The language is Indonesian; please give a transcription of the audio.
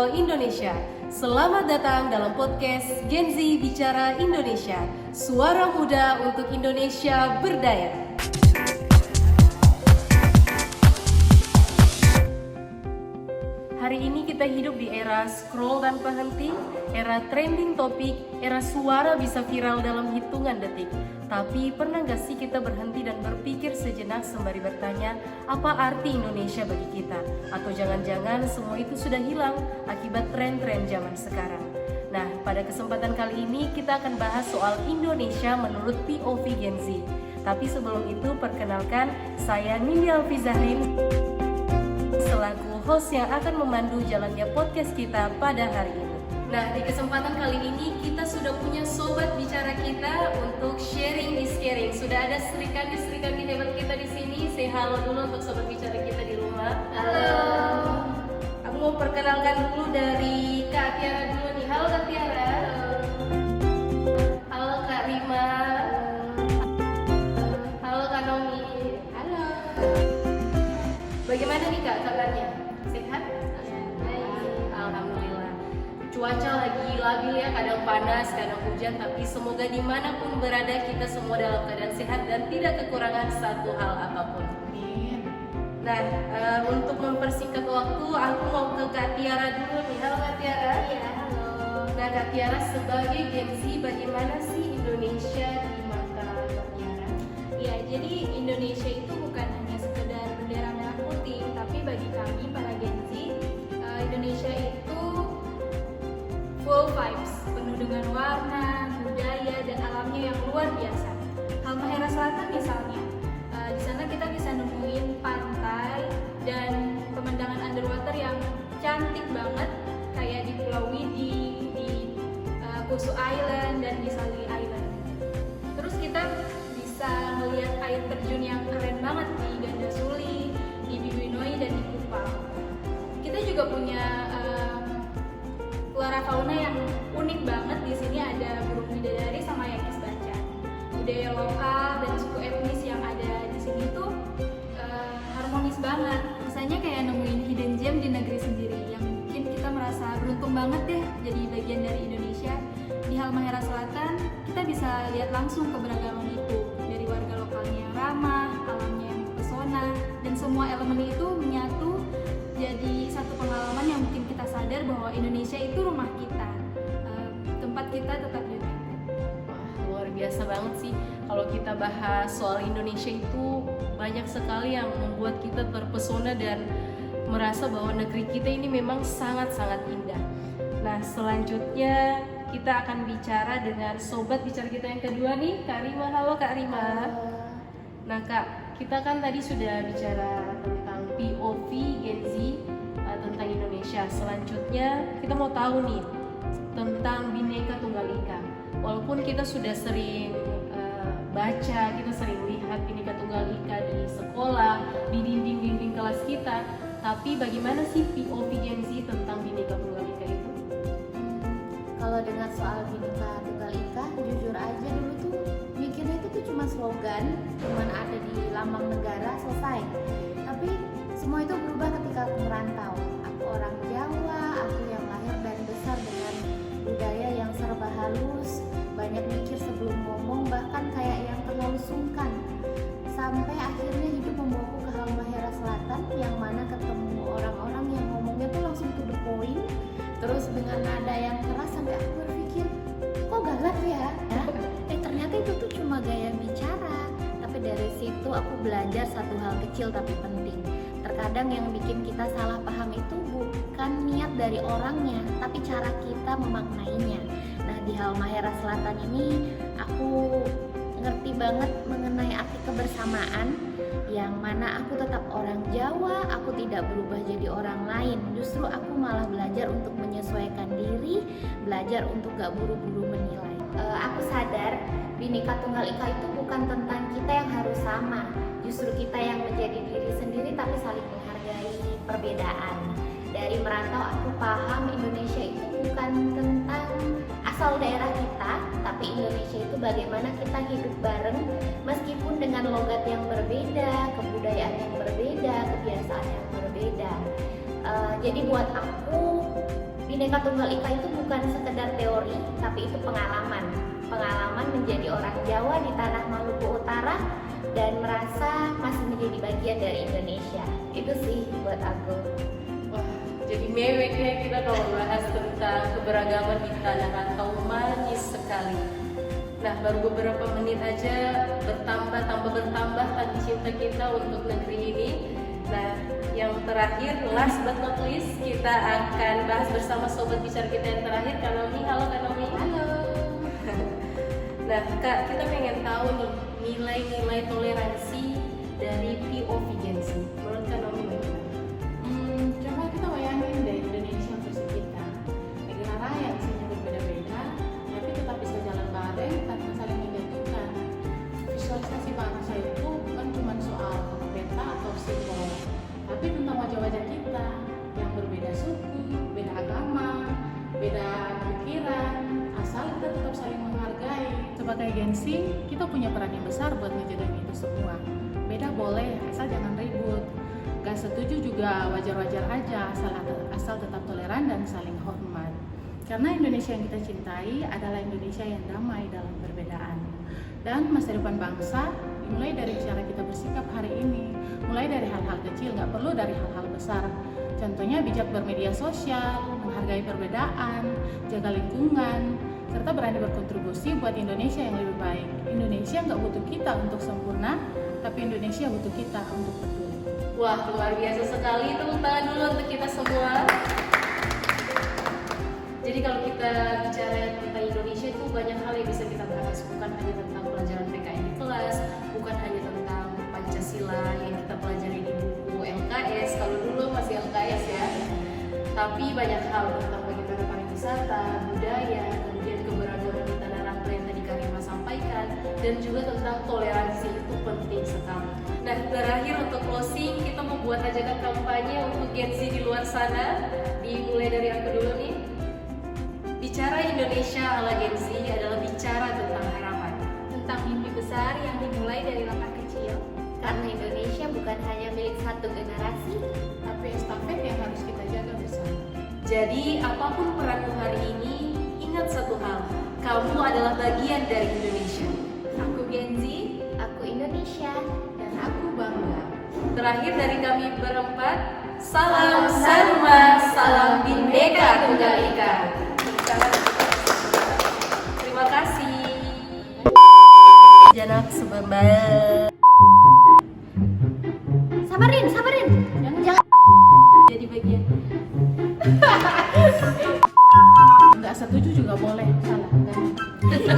Pro Indonesia. Selamat datang dalam podcast Gen Z Bicara Indonesia. Suara muda untuk Indonesia berdaya. Hari ini kita hidup di era scroll tanpa henti, era trending topik, era suara bisa viral dalam hitungan detik. Tapi pernah gak sih kita berhenti dan berpikir sejenak sembari bertanya, apa arti Indonesia bagi kita? Atau jangan-jangan semua itu sudah hilang akibat tren-tren zaman sekarang? Nah, pada kesempatan kali ini kita akan bahas soal Indonesia menurut POV Gen Z. Tapi sebelum itu perkenalkan, saya Nindya Alfizahrin selaku host yang akan memandu jalannya podcast kita pada hari ini. Nah, di kesempatan kali ini kita sudah punya sobat bicara kita untuk sharing is caring. Sudah ada Sri-Kandi hebat kita di sini. Say halo dulu untuk sobat bicara kita di rumah. Halo. Aku mau perkenalkan dulu dari Kak Tiara dulu nih. Halo Kak Tiara. Halo Kak Rima. Halo Kak Nomi. Halo. Bagaimana nih Kak kabarnya? Sehat? Alhamdulillah. Cuaca lagi labil ya, kadang panas, kadang hujan, tapi semoga dimanapun berada kita semua dalam keadaan sehat dan tidak kekurangan satu hal apapun. Nah, untuk mempersingkat waktu, aku mau ke Kak Tiara dulu nih. Halo Kak Tiara. Iya, halo. Nah Kak Tiara, sebagai Gen Z, bagaimana sih Indonesia di mata Kak Tiara? Iya, jadi Indonesia itu bukan hanya sekedar bendera merah putih, tapi bagi kami para Gen Z, Indonesia itu full vibes, penuh dengan warna, budaya, dan alamnya yang luar biasa. Halmahera Selatan misalnya, di sana kita bisa nemuin pantai dan pemandangan underwater yang cantik banget, kayak di Pulau Widi, di Kusu Island, dan di Sali Island. Terus kita bisa melihat air terjun yang keren banget di Ganda Suli, di Bibinoi, dan di Kupang. Kita juga punya flora fauna yang unik banget. Di sini ada burung bidadari sama yakis baca. Budaya lokal dan suku etnis yang ada di sini tuh harmonis banget. Misalnya kayak nemuin hidden gem di negeri sendiri yang mungkin kita merasa beruntung banget deh jadi bagian dari Indonesia. Di Halmahera Selatan kita bisa lihat langsung keberagaman itu, dari warga lokalnya yang ramah, alamnya yang pesona, dan semua elemen itu menyatu jadi satu pengalaman yang bikin kita sadar bahwa Indonesia itu rumah kita, tempat kita tetap unik. Wah, luar biasa banget sih. Kalau kita bahas soal Indonesia itu banyak sekali yang membuat kita terpesona dan merasa bahwa negeri kita ini memang sangat-sangat indah. Nah, selanjutnya kita akan bicara dengan sobat bicara kita yang kedua nih, Kak Rima. Halo Kak Rima. Nah Kak, kita kan tadi sudah bicara tentang POV Gen Z tentang Indonesia. Selanjutnya kita mau tahu nih tentang Bhinneka Tunggal Ika. Walaupun kita sudah sering baca, kita sering lihat Bhinneka Tunggal Ika di sekolah, di dinding-dinding kelas kita, tapi bagaimana sih POV Gen Z tentang Bhinneka Tunggal Ika itu? Kalau dengar soal Bhinneka Tunggal Ika, jujur aja dulu tuh mikirnya itu tuh cuma slogan, cuma ada di lambang negara, selesai. Tapi semua itu berubah ketika aku merantau. Aku orang Jawa, aku yang lahir dan besar dengan budaya yang serba halus, banyak mikir sebelum ngomong, bahkan kayak yang terlalu sungkan. Sampai akhirnya hidup membawaku ke Halmahera Selatan, yang mana ketemu orang-orang yang ngomongnya tuh langsung to the point, terus dengan nada yang keras, sampai aku berpikir, kok galak ya? Ternyata itu tuh cuma gaya bicara. Tapi dari situ aku belajar satu hal kecil tapi penting. Terkadang yang bikin kita salah paham itu bukan niat dari orangnya, tapi cara kita memaknainya. Nah, di Halmahera Selatan ini aku ngerti banget mengenai arti kebersamaan, yang mana aku tetap orang Jawa, aku tidak berubah jadi orang lain. Justru aku malah belajar untuk menyesuaikan diri, belajar untuk gak buru-buru menilai. Aku sadar Bhinneka Tunggal Ika itu bukan tentang kita yang harus sama, justru kita yang menjadi diri sendiri tapi saling menghargai perbedaan. Dari merantau aku paham Indonesia itu bukan tentang asal daerah kita, tapi Indonesia itu bagaimana kita hidup bareng meskipun dengan logat yang berbeda, kebudayaan yang berbeda, kebiasaan yang berbeda. Jadi buat aku Bhinneka Tunggal Ika itu bukan sekedar teori, tapi itu pengalaman. Pengalaman menjadi orang Jawa di tanah Maluku Utara dan merasa masih menjadi bagian dari Indonesia. Itu sih buat aku. Wah, jadi mewek ya kita kalau bahas tentang keberagaman di tanah rantau, manis sekali. Nah, baru beberapa menit aja tambah bertambah tadi cinta kita untuk negeri ini. Nah, yang terakhir, last but not least, kita akan bahas bersama sobat bicara kita yang terakhir, Kak Naomi. Halo Kak Naomi. Halo. Nah Kak, kita pengen tahu nih nilai-nilai toleransi dari POV Gen Z. Menurut Kak Naomi bagaimana? Coba kita bayangin deh Indonesia versi kita. Negara raya isinya berbeda-beda, tapi tetap bisa jalan bareng tanpa saling menjatuhkan. Visualisasi bangsa itu bukan cuma soal peta atau simbol, tapi tentang wajah-wajah kita yang berbeda suku, beda agama, beda pikiran, asal kita tetap saling menghargai. Sebagai Gen Z, kita punya peran yang besar buat ngejagain itu semua. Beda boleh, asal jangan ribut. Gak setuju juga wajar-wajar aja, asal tetap toleran dan saling hormat. Karena Indonesia yang kita cintai adalah Indonesia yang damai dalam perbedaan. Dan masa depan bangsa dimulai dari cara kita bersikap hari ini. Mulai dari hal-hal kecil, gak perlu dari hal-hal besar. Contohnya bijak bermedia sosial, menghargai perbedaan, jaga lingkungan, serta berani berkontribusi buat Indonesia yang lebih baik. Indonesia nggak butuh kita untuk sempurna, tapi Indonesia butuh kita untuk peduli. Wah, luar biasa sekali. Tepuk tangan dulu untuk kita semua. Jadi kalau kita bicara tentang Indonesia itu banyak hal yang bisa kita bahas. Bukan hanya tentang pelajaran PKN di kelas, bukan hanya tentang Pancasila yang kita pelajari di buku LKS. Kalau dulu masih LKS ya. Tapi banyak hal tentang bagaimana pariwisata, budaya, kemudian keberagaman di tanah rantau yang tadi Kak Rima sampaikan, dan juga tentang toleransi itu penting sekali. Nah, terakhir untuk closing, kita mau buat ajakan kampanye untuk Gen Z di luar sana. Dimulai dari aku dulu nih. Bicara Indonesia ala Gen Z adalah bicara tentang harapan, Tentang mimpi besar yang dimulai dari langkah kecil. Karena Indonesia bukan hanya milik satu generasi, Tapi estafet yang harus kita jaga bersama. Jadi, apapun peranmu hari ini, ingat satu hal, kamu adalah bagian dari Indonesia. Aku Gen Z. aku Indonesia. Dan aku bangga. Terakhir dari kami berempat, salam Sarma, salam Bhinneka Tunggal Ika. Terima kasih. Janak sebentar. Sabarin. Jangan. Jadi bagian. Nggak setuju juga boleh, salah kan? Karena